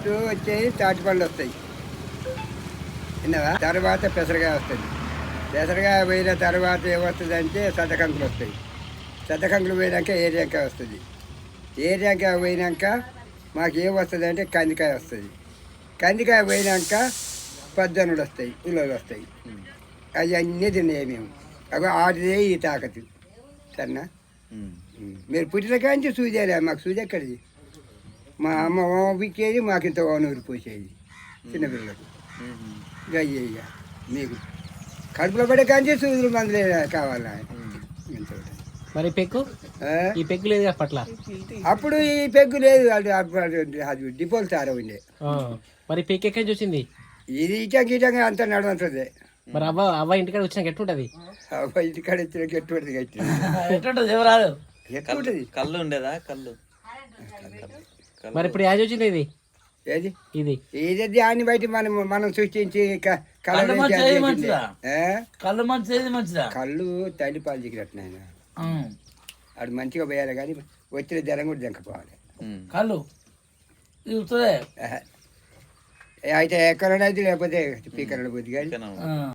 First వచ్చేది తాటి పండ్లు వస్తాయి విన్నావా. తర్వాత పెసరకాయ వస్తుంది. పెసరకాయ పోయిన తర్వాత ఏమొస్తుంది అంటే సద్దకంకులు వస్తాయి. సద్దకంకులు పోయినాక ఏరియాకాయ వస్తుంది. ఏరియాకాయ పోయినాక మాకు ఏం వస్తుంది అంటే కందికాయ వస్తుంది. కందికాయ పోయినాక పద్దనుడు వస్తాయి, ఉల్లలు వస్తాయి. అవి అన్నీ తిన్నాయి మేము. అవి ఆడిదే ఈ తాకతు సరేనా. మీరు పుట్టిన కాంచి సూదేలే, మాకు సూది ఎక్కడిది. మా అమ్మ ఓపిచ్చేది, మాకు ఇంత ఓనూరు పోసేది చిన్నపిల్లలకు. ఇక మీకు కడుపులో పడే కాంచి సూదులు మందులే కావాలా. మరి పెక్కు ఈ పెగ్గు లేదు అప్పట్లా. అప్పుడు ఈ పెగ్గు లేదు, అది డిపోలు తార ఉండే. మరి పెక్కు ఎక్కడి నుంచి వచ్చింది? ఇది ఇటంగా అంతా నడవంతుంది. మరి అవ్వ ఇంటికాడ వచ్చినాక ఎట్లుంటది? అవ్వ ఇంటికాడ వచ్చినాక ఎట్టుంటది ఎట్టుంటది. కళ్ళు ఉండేదా? కళ్ళు. మరి ఇప్పుడు యాజ్ వచ్చింది ఇది ఏది ఇది ఇది దాన్ని బయట మనం సృష్టించి కళ్ళు తల్లిపాలు దిగినట్టు నాయన. అది మంచిగా పోయాలి కానీ వచ్చిన జ్వరం కూడా దింకపోవాలి. కళ్ళు అయితే ఎక్కడ లేకపోతే స్పీకర్ బుద్ధి కానీ